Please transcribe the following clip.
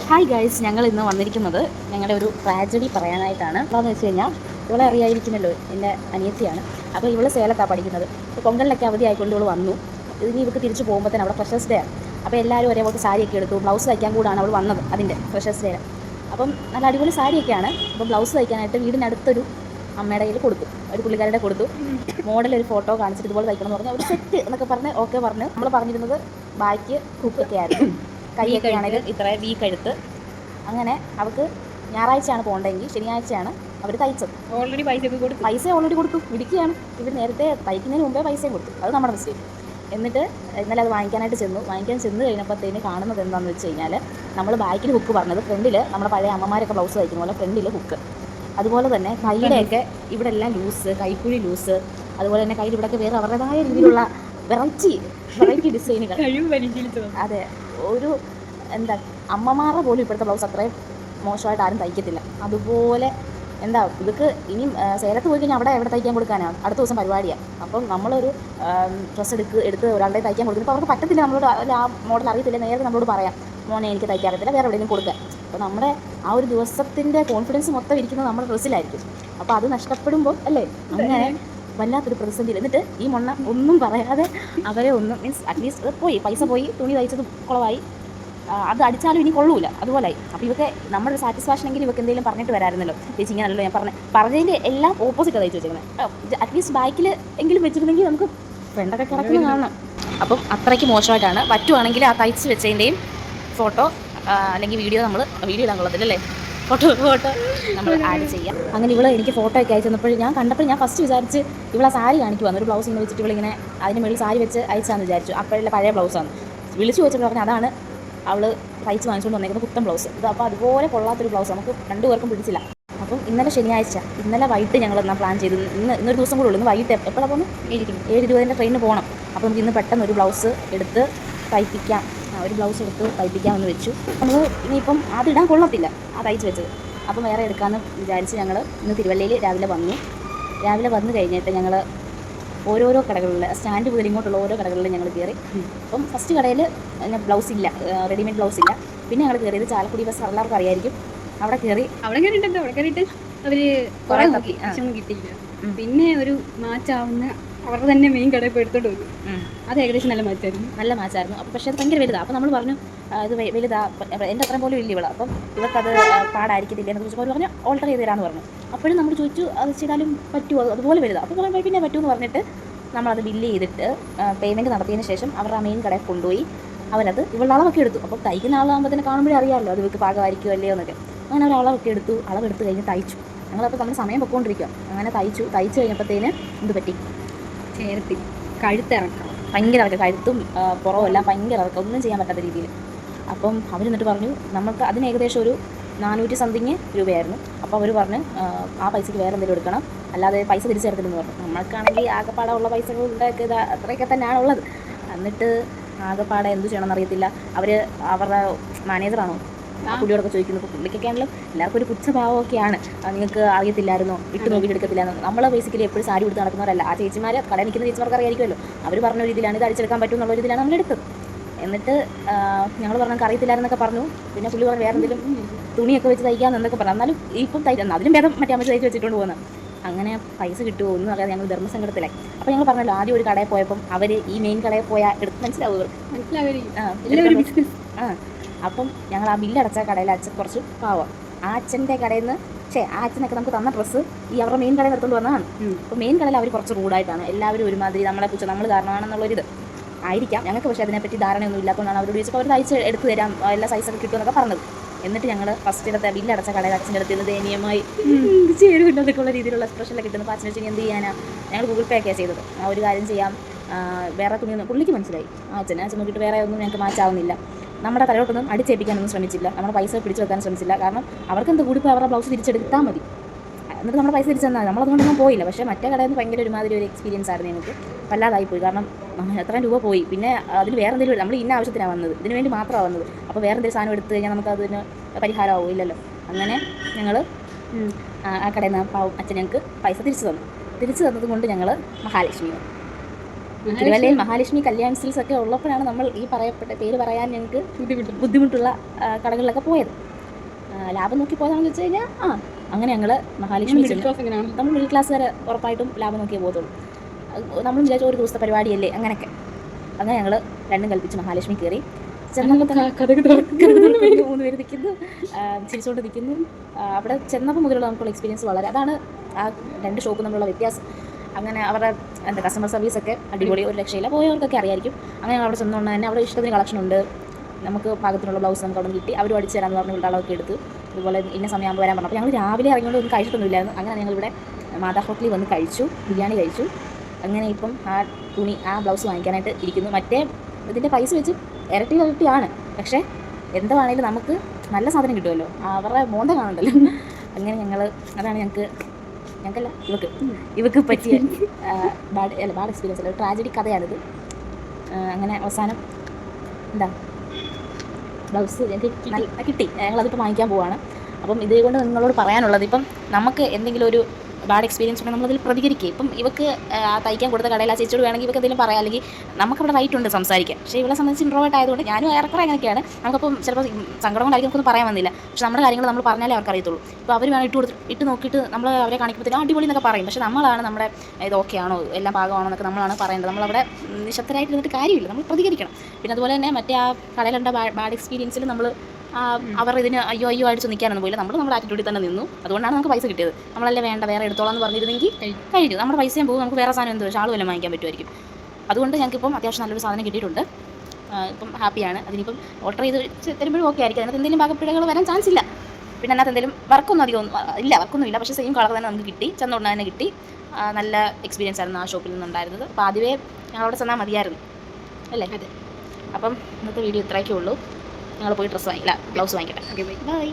Hi guys, ഞങ്ങൾ ഇന്ന് വന്നിരിക്കുന്നത് ഞങ്ങളുടെ ഒരു ട്രാജഡി പറയാനായിട്ടാണ്. എന്താണെന്ന് വെച്ച് കഴിഞ്ഞാൽ ഇവളെ അറിയാതിരിക്കുന്നല്ലോ, എൻ്റെ അനിയത്തിയാണ്. അപ്പോൾ ഇവള് സേലത്താണ് പഠിക്കുന്നത്. അപ്പോൾ പൊങ്കലിലൊക്കെ അവധി ആയിക്കൊണ്ട് ഇവൾ വന്നു. ഇനി ഇവൾക്ക് തിരിച്ച് പോകുമ്പോഴത്തേന് അവിടെ ഫ്രഷേഴ്സ് ഡേ ആണ്. അപ്പോൾ എല്ലാവരും ഒരേപോലത്തെ സാരിയൊക്കെ എടുത്തു. ബ്ലൗസ് തയ്ക്കാൻ കൂടാണ് അവൾ വന്നത് അതിൻ്റെ ഫ്രഷേഴ്സ് ഡേ. അപ്പം നല്ല അടിപൊളി സാരിയൊക്കെയാണ്. അപ്പോൾ ബ്ലൗസ് തയ്ക്കാനായിട്ട് വീടിനടുത്തൊരു അമ്മയുടെ കയ്യിൽ കൊടുത്തു, ഒരു പുള്ളിക്കാരുടെ കൊടുത്തു. മോഡൽ ഒരു ഫോട്ടോ കാണിച്ചിട്ട് ഇതുപോലെ തയ്ക്കണം എന്ന് പറഞ്ഞാൽ ഒരു സെറ്റ് എന്നൊക്കെ പറഞ്ഞ് ഓക്കെ പറഞ്ഞു. നമ്മൾ പറഞ്ഞിരുന്നത് ബാക്ക് ഹുക്കൊക്കെ ആയിരുന്നു. കൈയൊക്കെ ആണെങ്കിൽ ഇത്ര വീക്കെടുത്ത്. അങ്ങനെ അവൾക്ക് ഞായറാഴ്ചയാണ് പോകേണ്ടതെങ്കിൽ ശനിയാഴ്ചയാണ് അവർ തയ്ച്ചത്. ഓൾറെഡി പൈസ ഓൾറെഡി കൊടുത്തു. ഇടിക്കുകയാണ് ഇവർ. നേരത്തെ തയ്ക്കുന്നതിന് മുമ്പേ പൈസയും കൊടുത്തു. അത് നമ്മുടെ മിസ്റ്റേക്ക്. എന്നിട്ട് ഇന്നലെ അത് വാങ്ങിക്കാൻ ചെന്ന് കഴിഞ്ഞപ്പോഴത്തേന് കാണുന്നത് എന്താണെന്ന് വെച്ച് കഴിഞ്ഞാൽ, നമ്മൾ ബാക്കിൽ ഹുക്ക് പറഞ്ഞത് ഫ്രണ്ടിൽ നമ്മുടെ പഴയ അമ്മമാരൊക്കെ ബ്ലൗസ് തയ്ക്കുന്ന പോലെ ഫ്രണ്ടിൽ ഹുക്ക്. അതുപോലെ തന്നെ കൈയുടെയൊക്കെ ഇവിടെ എല്ലാം ലൂസ്, കൈക്കുഴി ലൂസ്. അതുപോലെ തന്നെ കയ്യിൽ ഇവിടെയൊക്കെ വേറെ അവരുടേതായ രീതിയിലുള്ള വെറൈറ്റി ഡിസൈനുകൾ. അതെ, ഒരു എന്താ അമ്മമാരുടെ പോലും ഇപ്പോഴത്തെ ബ്ലൗസ് അത്രയും മോശമായിട്ട് ആരും തയ്ക്കത്തില്ല. അതുപോലെ എന്താ ഇതൊക്കെ ഇനിയും സേലത്ത് പോയി കഴിഞ്ഞാൽ അവിടെ എവിടെ തയ്ക്കാൻ കൊടുക്കാനാണ്? അടുത്ത ദിവസം പരിപാടിയാണ്. അപ്പം നമ്മളൊരു ഡ്രസ്സ് എടുത്ത് ഒരാളുടെ തയ്ക്കാൻ കൊടുക്കുന്നു. ഇപ്പോൾ അവർക്ക് പറ്റത്തില്ല, നമ്മളോട് ആ മോഡൽ അറിയത്തില്ല, നേരത്തെ നമ്മളോട് പറയാം, മോനെ എനിക്ക് തയ്ക്കാൻ അറിയത്തില്ല, വേറെ എവിടെയെങ്കിലും കൊടുക്കാൻ. അപ്പോൾ നമ്മുടെ ആ ഒരു ദിവസത്തിൻ്റെ കോൺഫിഡൻസ് മൊത്തം ഇരിക്കുന്നത് നമ്മുടെ ഡ്രസ്സിലായിരിക്കും. അപ്പോൾ അത് നഷ്ടപ്പെടുമ്പോൾ അല്ലേ അങ്ങനെ വല്ലാത്തൊരു പ്രതിസന്ധിയിൽ. എന്നിട്ട് ഈ മൊണ്ണ ഒന്നും പറയാതെ അവരെ ഒന്നും മീൻസ് അറ്റ്ലീസ്റ്റ് പോയി, പൈസ പോയി, തുണി തയ്ച്ചത് കുളമായി, അത് അടിച്ചാലും ഇനി കൊള്ളൂല, അതുപോലായി. അപ്പോൾ ഇവർക്ക് നമ്മുടെ ഒരു സാറ്റിസ്ഫാക്ഷൻ എങ്കിലും ഇവർക്ക് എന്തെങ്കിലും പറഞ്ഞിട്ട് വരാമായിരുന്നല്ലോ. ചേച്ചി ഇങ്ങനല്ലോ ഞാൻ പറഞ്ഞതിൻ്റെ എല്ലാം ഓപ്പോസിറ്റാണ് തയ്ച്ച് വെച്ചേക്കുന്നത്. അറ്റ്ലീസ്റ്റ് ബാക്കിൽ എങ്കിലും വെച്ചിരുന്നെങ്കിൽ നമുക്ക് ഫ്രണ്ടൊക്കെ കിടക്കുന്ന കാണണം. അപ്പം അത്രയ്ക്ക് മോശമായിട്ടാണ്. പറ്റുവാണെങ്കിൽ ആ തയ്ച്ച് വെച്ചതിൻ്റെയും ഫോട്ടോ അല്ലെങ്കിൽ വീഡിയോ ഇടാൻ കൊള്ളത്തില്ലല്ലേ, ഫോട്ടോ നമ്മൾ ആഡ് ചെയ്യാം. അങ്ങനെ ഇവൾ എനിക്ക് ഫോട്ടോ ഒക്കെ അയച്ചു തന്നപ്പോൾ ഞാൻ ഫസ്റ്റ് വിചാരിച്ച് ഇവളെ സാരി കാണിക്കുവാന്ന്. ഒരു ബ്ലൗസ് ഇങ്ങനെ വെച്ചിട്ട് ഇവളിങ്ങനെ അതിന് മുകളിൽ സാരി വെച്ച് അയച്ചാന്ന് വിചാരിച്ചു. അപ്പോഴല്ലേ പഴയ ബ്ലൗസാണ്. വിളിച്ചു വെച്ചിട്ട് പറഞ്ഞാൽ അതാണ് അവൾ തയ്ച്ച് വാങ്ങിച്ചുകൊണ്ട് വന്നേക്കുന്നത്, പുത്തൻ ബ്ലൗസ് ഇത്. അപ്പോൾ അതുപോലെ കൊള്ളാത്തൊരു ബ്ലൗസ് നമുക്ക് രണ്ടുപേർക്കും പിടിച്ചില്ല. അപ്പം ഇന്നലെ വൈകിട്ട് ഞങ്ങൾ എന്നാൽ പ്ലാൻ ചെയ്തു, ഇന്നൊരു ദിവസം കൂടെ ഉള്ളൂ. ഇന്ന് വൈകിട്ട് എപ്പോഴാണ് പോകുന്നത്? 7:20 ട്രെയിനിന് പോകണം. അപ്പോൾ നമുക്ക് ഇന്ന് പെട്ടെന്ന് ഒരു ബ്ലൗസ് എടുത്ത് തയ്പ്പിക്കാം, തയ്പ്പിക്കാമെന്ന് വെച്ചു. നമ്മൾ ഇനിയിപ്പം അതിടാൻ കൊള്ളത്തില്ല, ആ തയ്ച്ച് വെച്ചത്. അപ്പം വേറെ എടുക്കാമെന്ന് വിചാരിച്ച് ഞങ്ങൾ ഇന്ന് തിരുവല്ലയിൽ രാവിലെ വന്നു കഴിഞ്ഞിട്ട് ഞങ്ങൾ ഓരോരോ കടകളിൽ, സ്റ്റാൻഡ് മുതൽ ഇങ്ങോട്ടുള്ള ഓരോ കടകളിൽ ഞങ്ങൾ കയറി. അപ്പം ഫസ്റ്റ് കടയിൽ ബ്ലൗസ് ഇല്ല, റെഡിമെയ്ഡ് ബ്ലൗസ് ഇല്ല. പിന്നെ ഞങ്ങൾ കയറിയത് ചാലക്കുടി ബസ്, എല്ലാവർക്കും അറിയായിരിക്കും. അവിടെ കയറിയിട്ട് അവർ കുറേ നോക്കി, കിട്ടിയില്ല. പിന്നെ ഒരു മാച്ചാവുന്ന അവരുടെ തന്നെ മെയിൻ കടയിൽ പോയി എടുത്തോണ്ട് വരും. അത് ഏകദേശം നല്ല മാച്ചായിരുന്നു. അപ്പോൾ പക്ഷേ അത് ഭയങ്കര വലുതാണ്. അപ്പോൾ നമ്മൾ പറഞ്ഞു ഇത് വലുതാ, എൻ്റെ അത്രയും പോലും ഇല്ല ഇവള്, അപ്പം ഇവർക്കത് പാടായിരിക്കത്തില്ല എന്ന് ചോദിച്ചപ്പോൾ അവർ പറഞ്ഞു ഓൾട്ടർ ചെയ്ത് തരാമെന്ന് പറഞ്ഞു. അപ്പോഴും നമ്മൾ ചോദിച്ചു അത് ചെയ്താലും പറ്റുമോ, അതുപോലെ വലുതാണ്. അപ്പോൾ പറഞ്ഞു പിന്നെ പറ്റുമെന്ന് പറഞ്ഞിട്ട് നമ്മളത് ബില്ല് ചെയ്തിട്ട് പേയ്മെൻറ്റ് നടത്തിയതിന് ശേഷം അവരുടെ ആ മെയിൻ കടയിൽ കൊണ്ടുപോയി അവരത് ഇവളുടെ അളവൊക്കെ എടുത്തു. അപ്പോൾ തയ്ക്കുന്ന ആളാകുമ്പോൾ തന്നെ കാണുമ്പോഴേ അറിയാമല്ലോ അത് ഇവർക്ക് പാകമായിരിക്കുമോ അല്ലയോ എന്നൊക്കെ. അങ്ങനെ ഒരു അളവെടുത്ത് കഴിഞ്ഞ് തയ്ച്ചു. ഞങ്ങളപ്പോൾ നമ്മൾ സമയം പൊക്കോണ്ടിരിക്കുക. അങ്ങനെ തയ്ച്ചു കഴിഞ്ഞപ്പോഴത്തേന് എന്ത് പറ്റി? ചേർത്തി കഴുത്തിറക്കാം, ഭയങ്കര ഇറക്കം, കഴുത്തും പുറവും എല്ലാം ഭയങ്കര ഇറക്കം, ഒന്നും ചെയ്യാൻ പറ്റാത്ത രീതിയിൽ. അപ്പം അവരെന്നിട്ട് പറഞ്ഞു നമുക്ക് അതിന് ഏകദേശം ഒരു 400 സംതിങ് രൂപയായിരുന്നു. അപ്പോൾ അവർ പറഞ്ഞു ആ പൈസയ്ക്ക് വേറെ എന്തെങ്കിലും എടുക്കണം, അല്ലാതെ പൈസ തിരിച്ചു തരത്തില്ലെന്ന് പറഞ്ഞു. നമ്മൾക്കാണെങ്കിൽ ആകെപ്പാടെ ഉള്ള പൈസകളുടെ അത്രയൊക്കെ തന്നെയാണ് ഉള്ളത്. എന്നിട്ട് ആകെപ്പാടെ എന്ത് ചെയ്യണമെന്ന് അറിയത്തില്ല. അവരുടെ മാനേജറാണോ കുട്ടിയോടൊക്കെ ചോദിക്കുന്നു. പുള്ളിക്കൊക്കെ ആണെങ്കിലും എല്ലാവർക്കും ഒരു പുച്ഛഭാവമൊക്കെയാണ്. നിങ്ങൾക്ക് അറിയത്തില്ലായിരുന്നോ, ഇട്ട് നോക്കിയിട്ട് എടുക്കത്തില്ലായിരുന്നു. നമ്മൾ ബേസിക്കലി എപ്പോഴും സാരി കൊടുത്ത് നടക്കുന്നവരല്ല. ആ ചേച്ചിമാർ കടയിൽ നിൽക്കുന്ന ചേച്ചിമാർക്ക് അറിയായിരിക്കുമല്ലോ. അവർ പറഞ്ഞ ഒരു ഇതിലാണ്, ഇത് അടിച്ചെടുക്കാൻ പറ്റും എന്നുള്ള ഇതിലാണ് നമ്മളെടുത്തത്. എന്നിട്ട് ഞങ്ങൾ പറഞ്ഞു അറിയത്തില്ലായിരുന്നൊക്കെ പറഞ്ഞു. പിന്നെ പുള്ളി പറഞ്ഞു വേറെ എന്തെങ്കിലും തുണിയൊക്കെ വെച്ച് തയ്ക്കാമെന്നൊക്കെ പറഞ്ഞു. എന്നാലും ഇപ്പം അതിലും ഭേദം മറ്റേ അമ്മ തയ്ച്ച് വെച്ചിട്ടുണ്ട് പോകുന്നത്. അങ്ങനെ പൈസ കിട്ടുമോ ഒന്നും അറിയാതെ ഞങ്ങൾ ധർമ്മസങ്കടത്തിലായി. അപ്പോൾ ഞങ്ങൾ പറഞ്ഞല്ലോ ആദ്യം ഒരു കടയിൽ പോയപ്പം അവർ ഈ മെയിൻ കടയിൽ പോയാൽ എടുത്ത് മനസ്സിലാവും. അപ്പം ഞങ്ങൾ ആ ബില്ലടച്ച കടയിൽ അച്ഛൻ കുറച്ച് പാവം. ആ അച്ഛൻ്റെ കടയിൽ നിന്ന് ആ അച്ഛനൊക്കെ നമുക്ക് തന്ന ഡ്രസ്സ് ഈ അവരുടെ മെയിൻ കടയിൽ എടുത്തുകൊണ്ട് വന്നതാണ്. അപ്പോൾ മെയിൻ കടയിൽ അവർ കുറച്ച് റൂഡായിട്ടാണ്, എല്ലാവരും ഒരുമാതിരി നമ്മളെ കുറിച്ച് നമ്മൾ കാരണമാണെന്നുള്ളൊരിത് ആയിരിക്കാം ഞങ്ങൾക്ക്. പക്ഷേ അതിനെപ്പറ്റി ധാരണയൊന്നും ഇല്ലാത്തതുകൊണ്ടാണ് അവരോട് ചോദിച്ചപ്പോൾ അവർ തയ്ച്ച് എടുത്ത് തരാം, എല്ലാ സൈസൊക്കെ കിട്ടുമെന്നൊക്കെ പറഞ്ഞത്. എന്നിട്ട് ഞങ്ങൾ ഫസ്റ്റ് എടുത്ത ബില്ലടച്ച കടയിൽ അച്ഛൻ്റെ അടുത്ത് നിന്ന് ദയനീയമായി ചേരുമില്ല എന്നൊക്കെയുള്ള രീതിയിലുള്ള എക്സ്പ്രഷനൊക്കെ കിട്ടുന്നത്. അച്ഛനെ വെച്ചാൽ എന്ത് ചെയ്യാനാണ്, ഞങ്ങൾ ഗൂഗിൾ പേ ഒക്കെയാണ് ചെയ്തത്. ആ ഒരു കാര്യം ചെയ്യാം, വേറെ തുണിയൊന്നും പുള്ളിക്ക് മനസ്സിലായി. അച്ഛൻ നോക്കിയിട്ട് വേറെ ഒന്നും ഞങ്ങൾക്ക് മാച്ചാവുന്നില്ല. നമ്മുടെ തലയോട്ടൊന്നും അടിച്ചേൽപ്പിക്കാനൊന്നും ശ്രമിച്ചില്ല, നമ്മുടെ പൈസ പിടിച്ചു വെക്കാൻ ശ്രമിച്ചില്ല. കാരണം അവർക്ക് എന്ത് കൂടി ഇപ്പോൾ അവരുടെ ബ്ലൗസ് തിരിച്ചെടുത്താൽ മതി, എന്നിട്ട് നമ്മുടെ പൈസ തിരിച്ചു തന്നാൽ നമ്മളതുകൊണ്ടൊന്നും പോയില്ല. പക്ഷേ മറ്റേ കടയിൽ നിന്ന് ഭയങ്കര ഒരുമാതിരി ഒരു എക്സ്പീരിയൻസ് ആയിരുന്നു എനിക്ക്. വല്ലാതായിപ്പോയി. കാരണം എത്രയും രൂപ പോയി. പിന്നെ അതിന് വേറെ എന്തെങ്കിലും നമ്മൾ ഇന്ന ആവശ്യത്തിനാണ് വന്നത്, ഇതിന് വേണ്ടി മാത്രമാണ് വന്നത്. അപ്പോൾ വേറെ എന്തെങ്കിലും സാധനം എടുത്തു കഴിഞ്ഞാൽ നമുക്ക് അതിന് പരിഹാരമാവും ഇല്ലല്ലോ. അങ്ങനെ ഞങ്ങൾ ആ കടയിൽ നിന്ന് പാവം അച്ഛൻ ഞങ്ങൾക്ക് പൈസ തിരിച്ചു തന്നത് കൊണ്ട് ഞങ്ങൾ മഹാലക്ഷ്മി തിരുവല്ലയിൽ മഹാലക്ഷ്മി കല്യാൺ സിൽസ് ഒക്കെ ഉള്ളപ്പോഴാണ് നമ്മൾ ഈ പറയപ്പെട്ട പേര് പറയാൻ ഞങ്ങൾക്ക് ബുദ്ധിമുട്ടുള്ള കടകളിലൊക്കെ പോയത്. ലാഭം നോക്കി പോയതാണെന്ന് വെച്ച് കഴിഞ്ഞാൽ അങ്ങനെ ഞങ്ങൾ മഹാലക്ഷ്മി നമ്മൾ മിഡിൽ ക്ലാസ്സുകാരെ ഉറപ്പായിട്ടും ലാഭം നോക്കിയേ പോകത്തുള്ളൂ. നമ്മൾ വിചാരിച്ച ഒരു ദിവസത്തെ പരിപാടിയല്ലേ അങ്ങനെയൊക്കെ. അങ്ങനെ ഞങ്ങൾ രണ്ടും കൽപ്പിച്ച് മഹാലക്ഷ്മി കയറി. ചെന്നപ്പോൾ 3 പേര് നിൽക്കുന്നു, ചിരിച്ചുകൊണ്ട് നിൽക്കുന്നു. അവിടെ ചെന്നപ്പോൾ മുതലുള്ള നമുക്കുള്ള എക്സ്പീരിയൻസ് അതാണ് ആ 2 ഷോപ്പ് തമ്മിലുള്ള വ്യത്യാസം. അങ്ങനെ അവരുടെ കസ്റ്റമർ സർവീസൊക്കെ അടിപൊളി, ഒരു രക്ഷയില്ല. പോയവർക്കൊക്കെ അറിയായിരിക്കും. അങ്ങനെ ഞങ്ങൾ അവിടെ ചെന്നുകൊണ്ട് തന്നെ അവിടെ ഇഷ്ടത്തിന് കളക്ഷൻ ഉണ്ട്. നമുക്ക് പാകത്തിനുള്ള ബ്ലൗസ് നമുക്ക് അവിടെ കിട്ടി. അവർ അടിച്ചു തരാമെന്ന് പറഞ്ഞ് അളവൊക്കെ എടുത്ത് ഇതുപോലെ ഇന്ന സമയമാകുമ്പോൾ വരാൻ പറഞ്ഞു. അപ്പോൾ ഞങ്ങൾ രാവിലെ ഇറങ്ങിയോണ്ട് ഒന്നും കഴിച്ചിട്ടൊന്നുമില്ലായിരുന്നു. അങ്ങനെ ഞങ്ങളിവിടെ മാതാ ഹോട്ടലിൽ വന്ന് കഴിച്ചു, ബിരിയാണി കഴിച്ചു. അങ്ങനെ ഇപ്പം ആ ബ്ലൗസ് വാങ്ങിക്കാനായിട്ട് ഇരിക്കുന്നു. മറ്റേ ഇതിൻ്റെ പൈസ വെച്ച് ഇരട്ടിയാണ്. പക്ഷേ എന്താണെങ്കിലും നമുക്ക് നല്ല സാധനം കിട്ടുമല്ലോ, അവരുടെ മോന്ത കാണണ്ടല്ലോ. അങ്ങനെ അതാണ് ഞങ്ങൾക്കല്ല ഇവക്ക് പറ്റിയ ബാഡ് എക്സ്പീരിയൻസ് അല്ല, ഒരു ട്രാജഡി കഥയാണിത്. അങ്ങനെ അവസാനം ബ്ലൗസ് ഞങ്ങൾക്ക് കിട്ടി. ഞങ്ങളതിപ്പോൾ വാങ്ങിക്കാൻ പോവാണ്. അപ്പം ഇതുകൊണ്ട് നിങ്ങളോട് പറയാനുള്ളത്, ഇപ്പം നമുക്ക് എന്തെങ്കിലും ഒരു ബാഡ് എക്സ്പീരിയൻസ് ഉണ്ടെങ്കിൽ നമ്മളതിൽ പ്രതികരിക്കുക. ഇപ്പം ഇവക്ക് തയ്ക്കാൻ കൊടുത്ത കടയിൽ ആ ചേച്ചിയോട് വേണമെങ്കിൽ ഇവർക്ക് എന്തെങ്കിലും പറയാം, അല്ലെങ്കിൽ നമുക്കവിടെ റൈറ്റ് ഉണ്ട് സംസാരിക്കാൻ. പക്ഷേ ഇവളെ സംബന്ധിച്ച് ഇൻട്രോവേർട്ട് ആയതുകൊണ്ട് ഞാനും ഏറെക്കുറെ അങ്ങനെയൊക്കെയാണ്. നമുക്കപ്പം ചിലപ്പോൾ സങ്കടം കൊണ്ടായിരിക്കും നമുക്കൊന്നും പറയാൻ വന്നില്ല. പക്ഷേ നമ്മുടെ കാര്യങ്ങൾ നമ്മൾ പറഞ്ഞാലേ അവർക്ക് അറിയത്തുള്ളൂ. ഇപ്പോൾ അവർ വേണം ഇട്ട് നോക്കിയിട്ട് നമ്മൾ അവരെ കാണിക്കുമ്പോഴത്തേക്കും അടിപൊളി എന്നൊക്കെ പറയും. പക്ഷേ നമ്മളാണ് നമ്മുടെ ഇത് ഓക്കെ ആണോ, എല്ലാം പാകമാണോ എന്നൊക്കെ നമ്മളാണ് പറയേണ്ടത്. നമ്മളവിടെ നിശബ്ദരായിട്ട് ഇരുന്നിട്ട് കാര്യമില്ല, നമ്മൾ പ്രതികരിക്കണം. പിന്നെ അതുപോലെ തന്നെ മറ്റേ ആ കടയിലുണ്ട ബാഡ് എക്സ്പീരിയൻസിൽ നമ്മൾ അവർ ഇതിന് അയ്യോ അടിച്ച് നിൽക്കാനൊന്നും പോയില്ല. നമ്മുടെ ആറ്റിറ്റ്യൂഡിൽ തന്നെ നിന്നു. അതുകൊണ്ടാണ് നമുക്ക് പൈസ കിട്ടിയത്. നമ്മളല്ലേ വേണ്ട വേറെ എടുത്തോളാം എന്ന് പറഞ്ഞിരുന്നെങ്കിൽ കഴിഞ്ഞു. നമ്മുടെ പൈസയും പോകും, നമുക്ക് വേറെ സാധനം എന്തോ ഷാളും എല്ലാം വാങ്ങിക്കാൻ പറ്റുമായിരിക്കും. അതുകൊണ്ട് ഞങ്ങൾക്കിപ്പം അത്യാവശ്യം നല്ലൊരു സാധനം കിട്ടിയിട്ടുണ്ട്. ഇപ്പം ഹാപ്പിയാണ്. അതിനിപ്പം ഓർഡർ ചെയ്ത് തരുമ്പോഴും ഓക്കെ ആയിരിക്കും. അതിനകത്ത് എന്തെങ്കിലും ഭാഗപ്പിഴകൾ വരാൻ ചാൻസ് ഇല്ല. പിന്നെ അതിനകത്ത് എന്തെങ്കിലും വർക്കൊന്നും വർക്കൊന്നും ഇല്ല. പക്ഷേ സെയിം കളർ തന്നെ നമുക്ക് കിട്ടി, ചെന്നുകൊണ്ട് തന്നെ കിട്ടി. നല്ല എക്സ്പീരിയൻസ് ആയിരുന്നു ആ ഷോപ്പിൽ നിന്നുണ്ടായിരുന്നത്. അപ്പോൾ ആദ്യമേ ഞങ്ങളവിടെ ചെന്നാൽ മതിയായിരുന്നു അല്ലേ. അപ്പം ഇന്നത്തെ വീഡിയോ ഇത്രയൊക്കെ ഉള്ളൂ. ഞങ്ങൾ പോയി ബ്ലൗസ് വാങ്ങിക്കട്ടെ. Okay bye.